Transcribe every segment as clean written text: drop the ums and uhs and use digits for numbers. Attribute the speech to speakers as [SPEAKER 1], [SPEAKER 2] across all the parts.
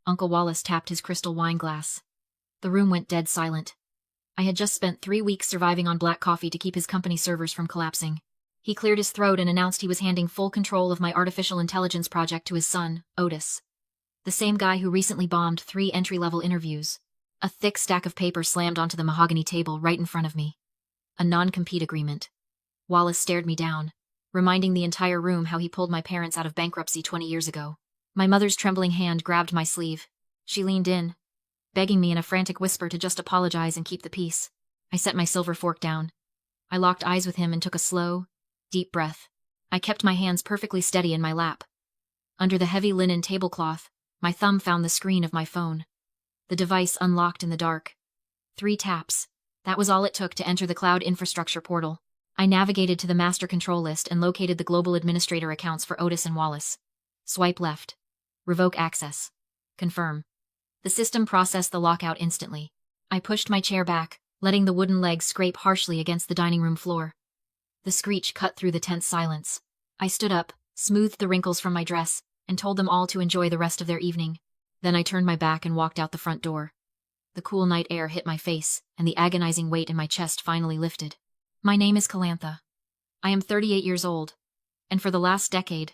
[SPEAKER 1] Uncle Wallace tapped his crystal wine glass. The room went dead silent. I had just spent 3 weeks surviving on black coffee to keep his company servers from collapsing. He cleared his throat and announced he was handing full control of my artificial intelligence project to his son, Otis. The same guy who recently bombed 3 entry-level interviews. A thick stack of paper slammed onto the mahogany table right in front of me. A non-compete agreement. Wallace stared me down, reminding the entire room how he pulled my parents out of bankruptcy 20 years ago. My mother's trembling hand grabbed my sleeve. She leaned in, begging me in a frantic whisper to just apologize and keep the peace. I set my silver fork down. I locked eyes with him and took a slow, deep breath. I kept my hands perfectly steady in my lap. Under the heavy linen tablecloth, my thumb found the screen of my phone. The device unlocked in the dark. 3 taps. That was all it took to enter the cloud infrastructure portal. I navigated to the master control list and located the global administrator accounts for Otis and Wallace. Swipe left. Revoke access. Confirm. The system processed the lockout instantly. I pushed my chair back, letting the wooden legs scrape harshly against the dining room floor. The screech cut through the tense silence. I stood up, smoothed the wrinkles from my dress, and told them all to enjoy the rest of their evening. Then I turned my back and walked out the front door. The cool night air hit my face, and the agonizing weight in my chest finally lifted. My name is Calantha. I am 38 years old, and for the last decade,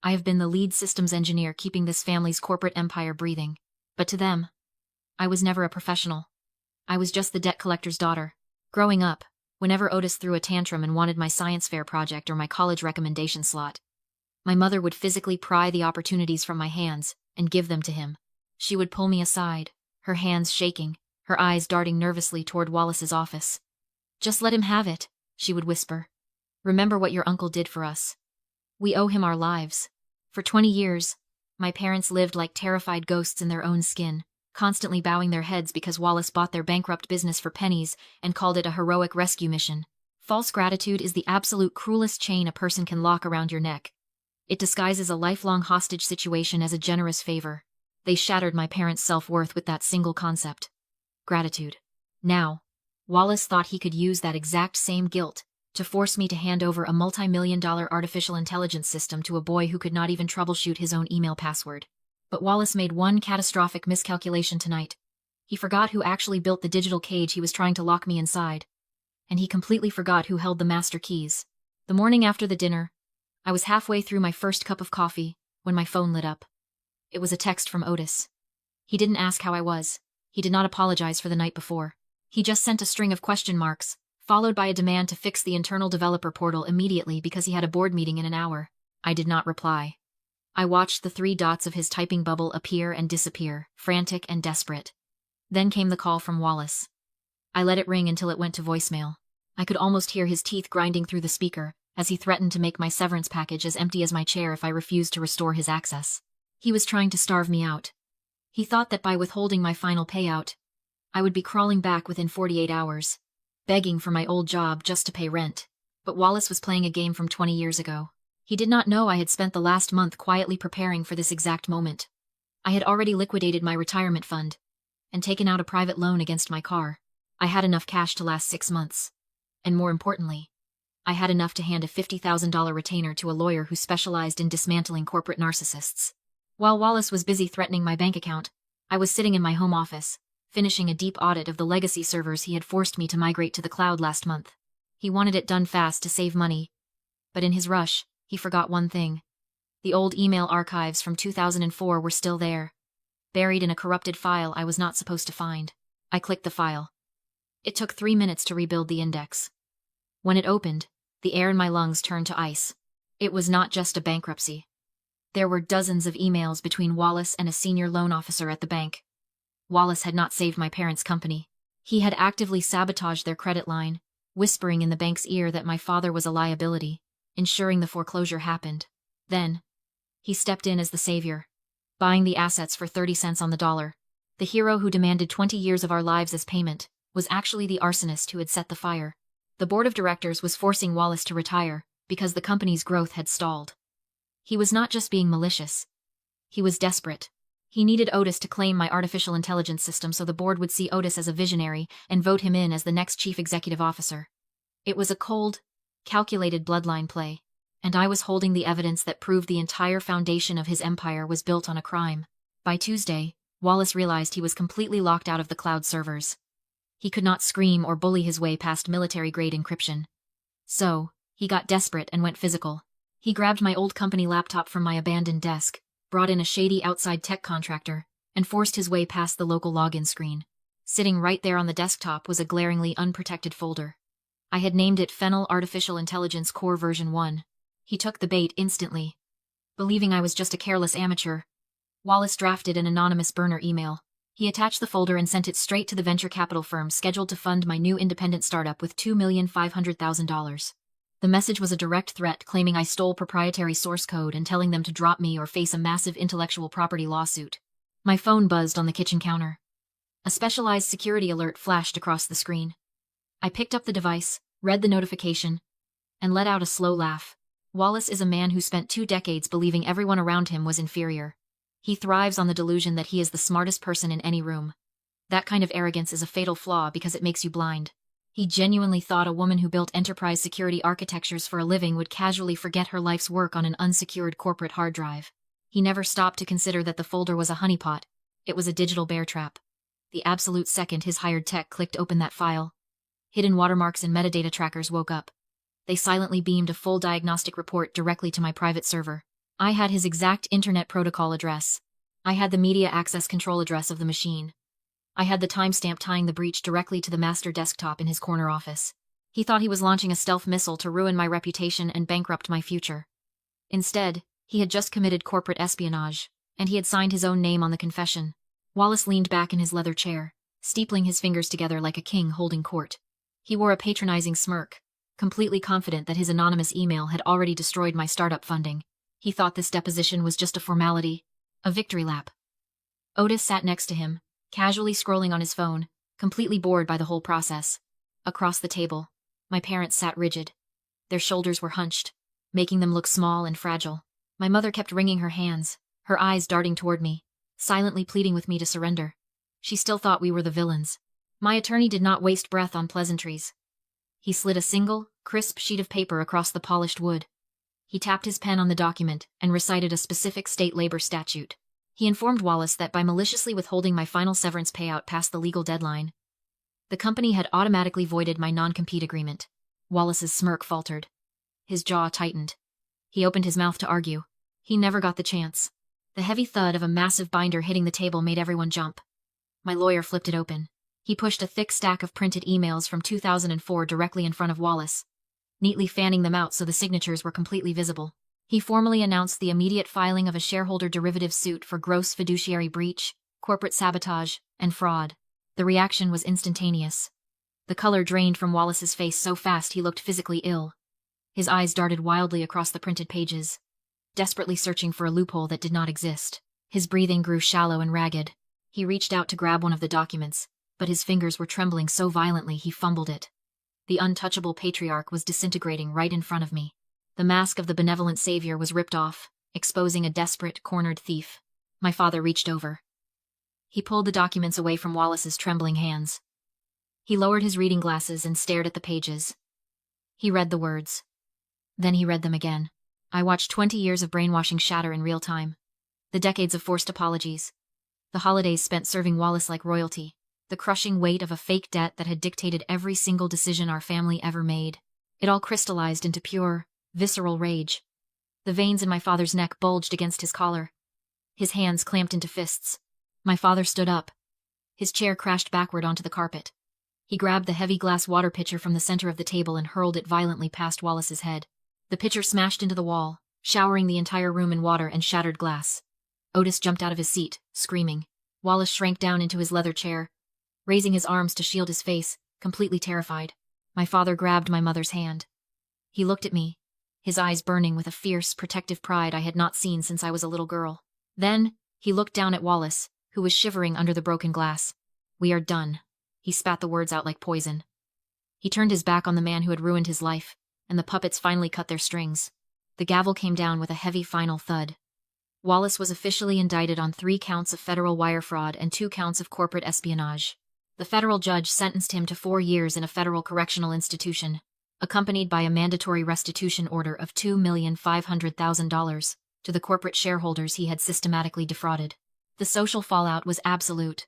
[SPEAKER 1] I have been the lead systems engineer keeping this family's corporate empire breathing. But to them, I was never a professional. I was just the debt collector's daughter. Growing up, whenever Otis threw a tantrum and wanted my science fair project or my college recommendation slot, my mother would physically pry the opportunities from my hands and give them to him. She would pull me aside, her hands shaking, her eyes darting nervously toward Wallace's office. "Just let him have it," she would whisper. "Remember what your uncle did for us. We owe him our lives." For 20 years, my parents lived like terrified ghosts in their own skin, constantly bowing their heads because Wallace bought their bankrupt business for pennies and called it a heroic rescue mission. False gratitude is the absolute cruelest chain a person can lock around your neck. It disguises a lifelong hostage situation as a generous favor. They shattered my parents' self-worth with that single concept. Gratitude. Now, Wallace thought he could use that exact same guilt to force me to hand over a multi-million-dollar artificial intelligence system to a boy who could not even troubleshoot his own email password. But Wallace made one catastrophic miscalculation tonight. He forgot who actually built the digital cage he was trying to lock me inside. And he completely forgot who held the master keys. The morning after the dinner, I was halfway through my first cup of coffee when my phone lit up. It was a text from Otis. He didn't ask how I was. He did not apologize for the night before. He just sent a string of question marks, followed by a demand to fix the internal developer portal immediately because he had a board meeting in an hour. I did not reply. I watched the 3 dots of his typing bubble appear and disappear, frantic and desperate. Then came the call from Wallace. I let it ring until it went to voicemail. I could almost hear his teeth grinding through the speaker as he threatened to make my severance package as empty as my chair if I refused to restore his access. He was trying to starve me out. He thought that by withholding my final payout, I would be crawling back within 48 hours, begging for my old job just to pay rent. But Wallace was playing a game from 20 years ago. He did not know I had spent the last month quietly preparing for this exact moment. I had already liquidated my retirement fund and taken out a private loan against my car. I had enough cash to last 6 months. And more importantly, I had enough to hand a $50,000 retainer to a lawyer who specialized in dismantling corporate narcissists. While Wallace was busy threatening my bank account, I was sitting in my home office, finishing a deep audit of the legacy servers he had forced me to migrate to the cloud last month. He wanted it done fast to save money, but in his rush, he forgot one thing. The old email archives from 2004 were still there, buried in a corrupted file I was not supposed to find. I clicked the file. It took 3 minutes to rebuild the index. When it opened, the air in my lungs turned to ice. It was not just a bankruptcy. There were dozens of emails between Wallace and a senior loan officer at the bank. Wallace had not saved my parents' company. He had actively sabotaged their credit line, whispering in the bank's ear that my father was a liability, ensuring the foreclosure happened. Then, he stepped in as the savior, buying the assets for 30 cents on the dollar. The hero who demanded 20 years of our lives as payment was actually the arsonist who had set the fire. The board of directors was forcing Wallace to retire because the company's growth had stalled. He was not just being malicious. He was desperate. He needed Otis to claim my artificial intelligence system so the board would see Otis as a visionary and vote him in as the next chief executive officer. It was a cold, calculated bloodline play, and I was holding the evidence that proved the entire foundation of his empire was built on a crime. By Tuesday, Wallace realized he was completely locked out of the cloud servers. He could not scream or bully his way past military-grade encryption. So, he got desperate and went physical. He grabbed my old company laptop from my abandoned desk, brought in a shady outside tech contractor, and forced his way past the local login screen. Sitting right there on the desktop was a glaringly unprotected folder. I had named it Fennel Artificial Intelligence Core version 1. He took the bait instantly. Believing I was just a careless amateur, Wallace drafted an anonymous burner email. He attached the folder and sent it straight to the venture capital firm scheduled to fund my new independent startup with $2,500,000. The message was a direct threat claiming I stole proprietary source code and telling them to drop me or face a massive intellectual property lawsuit. My phone buzzed on the kitchen counter. A specialized security alert flashed across the screen. I picked up the device, read the notification, and let out a slow laugh. Wallace is a man who spent 2 decades believing everyone around him was inferior. He thrives on the delusion that he is the smartest person in any room. That kind of arrogance is a fatal flaw because it makes you blind. He genuinely thought a woman who built enterprise security architectures for a living would casually forget her life's work on an unsecured corporate hard drive. He never stopped to consider that the folder was a honeypot. It was a digital bear trap. The absolute second his hired tech clicked open that file, hidden watermarks and metadata trackers woke up. They silently beamed a full diagnostic report directly to my private server. I had his exact internet protocol address. I had the media access control address of the machine. I had the timestamp tying the breach directly to the master desktop in his corner office. He thought he was launching a stealth missile to ruin my reputation and bankrupt my future. Instead, he had just committed corporate espionage, and he had signed his own name on the confession. Wallace leaned back in his leather chair, steepling his fingers together like a king holding court. He wore a patronizing smirk, completely confident that his anonymous email had already destroyed my startup funding. He thought this deposition was just a formality, a victory lap. Otis sat next to him, casually scrolling on his phone, completely bored by the whole process. Across the table, my parents sat rigid. Their shoulders were hunched, making them look small and fragile. My mother kept wringing her hands, her eyes darting toward me, silently pleading with me to surrender. She still thought we were the villains. My attorney did not waste breath on pleasantries. He slid a single, crisp sheet of paper across the polished wood. He tapped his pen on the document and recited a specific state labor statute. He informed Wallace that by maliciously withholding my final severance payout past the legal deadline, the company had automatically voided my non-compete agreement. Wallace's smirk faltered. His jaw tightened. He opened his mouth to argue. He never got the chance. The heavy thud of a massive binder hitting the table made everyone jump. My lawyer flipped it open. He pushed a thick stack of printed emails from 2004 directly in front of Wallace, neatly fanning them out so the signatures were completely visible. He formally announced the immediate filing of a shareholder derivative suit for gross fiduciary breach, corporate sabotage, and fraud. The reaction was instantaneous. The color drained from Wallace's face so fast he looked physically ill. His eyes darted wildly across the printed pages, desperately searching for a loophole that did not exist. His breathing grew shallow and ragged. He reached out to grab one of the documents, but his fingers were trembling so violently he fumbled it. The untouchable patriarch was disintegrating right in front of me. The mask of the benevolent savior was ripped off, exposing a desperate, cornered thief. My father reached over. He pulled the documents away from Wallace's trembling hands. He lowered his reading glasses and stared at the pages. He read the words. Then he read them again. I watched 20 years of brainwashing shatter in real time. The decades of forced apologies. The holidays spent serving Wallace like royalty. The crushing weight of a fake debt that had dictated every single decision our family ever made. It all crystallized into pure, visceral rage. The veins in my father's neck bulged against his collar. His hands clamped into fists. My father stood up. His chair crashed backward onto the carpet. He grabbed the heavy glass water pitcher from the center of the table and hurled it violently past Wallace's head. The pitcher smashed into the wall, showering the entire room in water and shattered glass. Otis jumped out of his seat, screaming. Wallace shrank down into his leather chair, raising his arms to shield his face, completely terrified. My father grabbed my mother's hand. He looked at me, his eyes burning with a fierce, protective pride I had not seen since I was a little girl. Then, he looked down at Wallace, who was shivering under the broken glass. "We are done." He spat the words out like poison. He turned his back on the man who had ruined his life, and the puppets finally cut their strings. The gavel came down with a heavy final thud. Wallace was officially indicted on 3 counts of federal wire fraud and 2 counts of corporate espionage. The federal judge sentenced him to 4 years in a federal correctional institution, accompanied by a mandatory restitution order of $2,500,000 to the corporate shareholders he had systematically defrauded. The social fallout was absolute.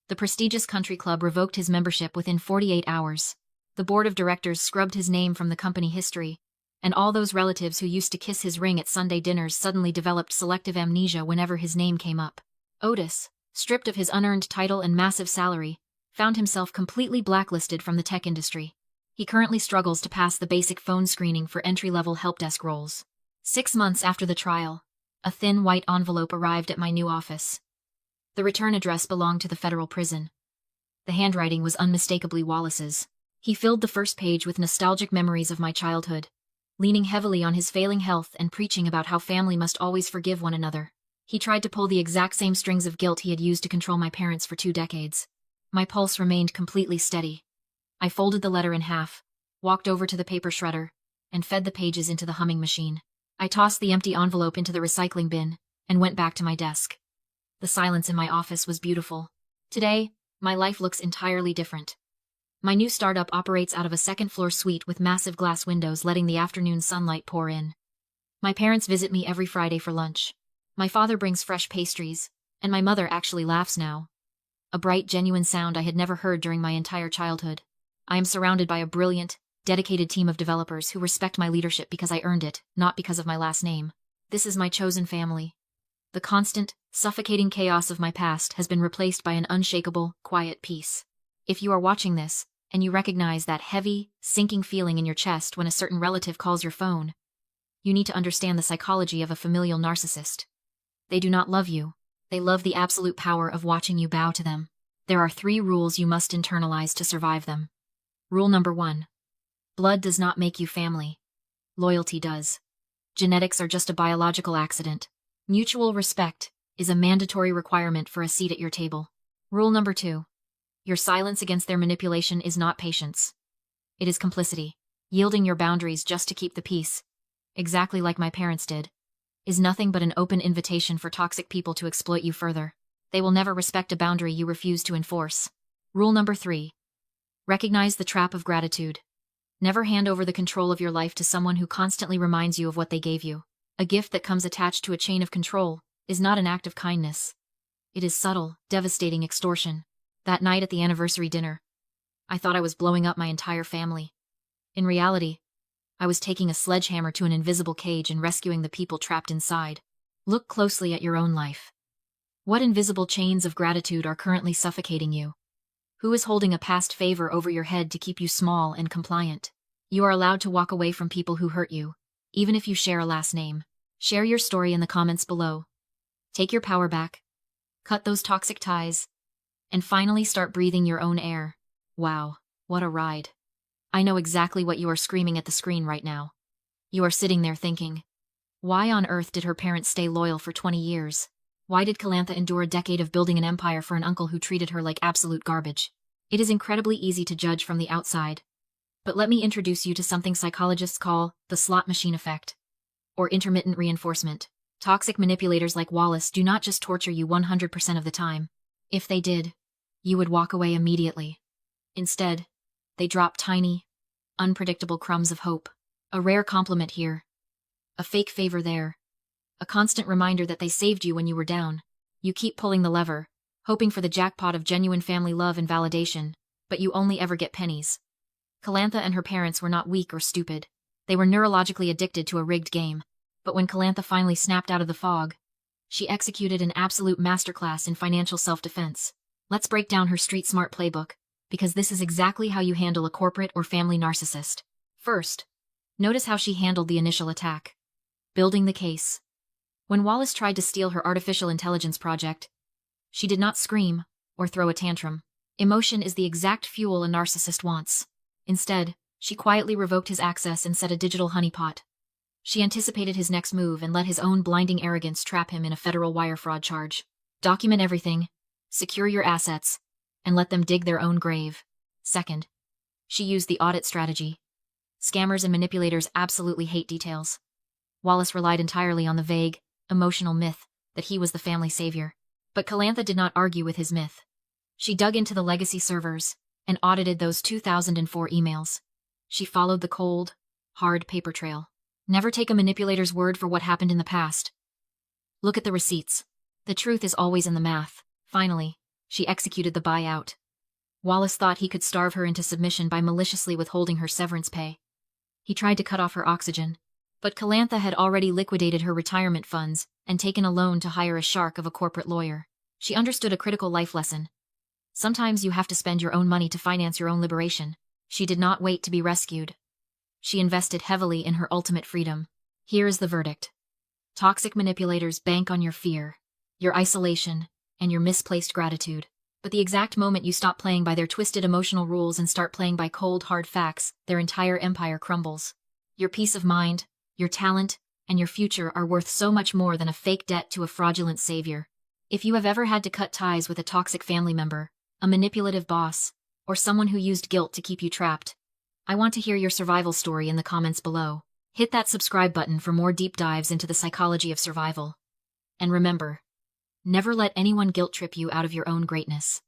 [SPEAKER 1] The prestigious country club revoked his membership within 48 hours. The board of directors scrubbed his name from the company history, and all those relatives who used to kiss his ring at Sunday dinners suddenly developed selective amnesia whenever his name came up. Otis, stripped of his unearned title and massive salary, found himself completely blacklisted from the tech industry. He currently struggles to pass the basic phone screening for entry-level help desk roles. 6 months after the trial, a thin white envelope arrived at my new office. The return address belonged to the federal prison. The handwriting was unmistakably Wallace's. He filled the first page with nostalgic memories of my childhood, leaning heavily on his failing health and preaching about how family must always forgive one another. He tried to pull the exact same strings of guilt he had used to control my parents for 2 decades. My pulse remained completely steady. I folded the letter in half, walked over to the paper shredder, and fed the pages into the humming machine. I tossed the empty envelope into the recycling bin and went back to my desk. The silence in my office was beautiful. Today, my life looks entirely different. My new startup operates out of a second-floor suite with massive glass windows letting the afternoon sunlight pour in. My parents visit me every Friday for lunch. My father brings fresh pastries, and my mother actually laughs now. A bright, genuine sound I had never heard during my entire childhood. I am surrounded by a brilliant, dedicated team of developers who respect my leadership because I earned it, not because of my last name. This is my chosen family. The constant, suffocating chaos of my past has been replaced by an unshakable, quiet peace. If you are watching this, and you recognize that heavy, sinking feeling in your chest when a certain relative calls your phone, you need to understand the psychology of a familial narcissist. They do not love you. They love the absolute power of watching you bow to them. There are 3 rules you must internalize to survive them. Rule number 1. Blood does not make you family. Loyalty does. Genetics are just a biological accident. Mutual respect is a mandatory requirement for a seat at your table. Rule number 2. Your silence against their manipulation is not patience. It is complicity. Yielding your boundaries just to keep the peace, exactly like my parents did, is nothing but an open invitation for toxic people to exploit you further. They will never respect a boundary you refuse to enforce. Rule number 3. Recognize the trap of gratitude. Never hand over the control of your life to someone who constantly reminds you of what they gave you. A gift that comes attached to a chain of control is not an act of kindness. It is subtle, devastating extortion. That night at the anniversary dinner, I thought I was blowing up my entire family. In reality, I was taking a sledgehammer to an invisible cage and rescuing the people trapped inside. Look closely at your own life. What invisible chains of gratitude are currently suffocating you? Who is holding a past favor over your head to keep you small and compliant? You are allowed to walk away from people who hurt you, even if you share a last name. Share your story in the comments below. Take your power back. Cut those toxic ties. And finally start breathing your own air. Wow, what a ride. I know exactly what you are screaming at the screen right now. You are sitting there thinking, why on earth did her parents stay loyal for 20 years? Why did Calantha endure a decade of building an empire for an uncle who treated her like absolute garbage? It is incredibly easy to judge from the outside. But let me introduce you to something psychologists call the slot machine effect, or intermittent reinforcement. Toxic manipulators like Wallace do not just torture you 100% of the time. If they did, you would walk away immediately. Instead, they drop tiny, unpredictable crumbs of hope. A rare compliment here. A fake favor there. A constant reminder that they saved you when you were down. You keep pulling the lever, hoping for the jackpot of genuine family love and validation, but you only ever get pennies. Calantha and her parents were not weak or stupid. They were neurologically addicted to a rigged game. But when Calantha finally snapped out of the fog, she executed an absolute masterclass in financial self-defense. Let's break down her street-smart playbook, because this is exactly how you handle a corporate or family narcissist. First, notice how she handled the initial attack. Building the case. When Wallace tried to steal her artificial intelligence project, she did not scream or throw a tantrum. Emotion is the exact fuel a narcissist wants. Instead, she quietly revoked his access and set a digital honeypot. She anticipated his next move and let his own blinding arrogance trap him in a federal wire fraud charge. Document everything, secure your assets, and let them dig their own grave. Second, she used the audit strategy. Scammers and manipulators absolutely hate details. Wallace relied entirely on the vague, emotional myth that he was the family savior. But Calantha did not argue with his myth. She dug into the legacy servers and audited those 2004 emails. She followed the cold, hard paper trail. Never take a manipulator's word for what happened in the past. Look at the receipts. The truth is always in the math. Finally, she executed the buyout. Wallace thought he could starve her into submission by maliciously withholding her severance pay. He tried to cut off her oxygen, but Calantha had already liquidated her retirement funds and taken a loan to hire a shark of a corporate lawyer. She understood a critical life lesson. Sometimes you have to spend your own money to finance your own liberation. She did not wait to be rescued. She invested heavily in her ultimate freedom. Here is the verdict. Toxic manipulators bank on your fear, your isolation, and your misplaced gratitude. But the exact moment you stop playing by their twisted emotional rules and start playing by cold, hard facts, their entire empire crumbles. Your peace of mind, your talent, and your future are worth so much more than a fake debt to a fraudulent savior. If you have ever had to cut ties with a toxic family member, a manipulative boss, or someone who used guilt to keep you trapped, I want to hear your survival story in the comments below. Hit that subscribe button for more deep dives into the psychology of survival. And remember, never let anyone guilt trip you out of your own greatness.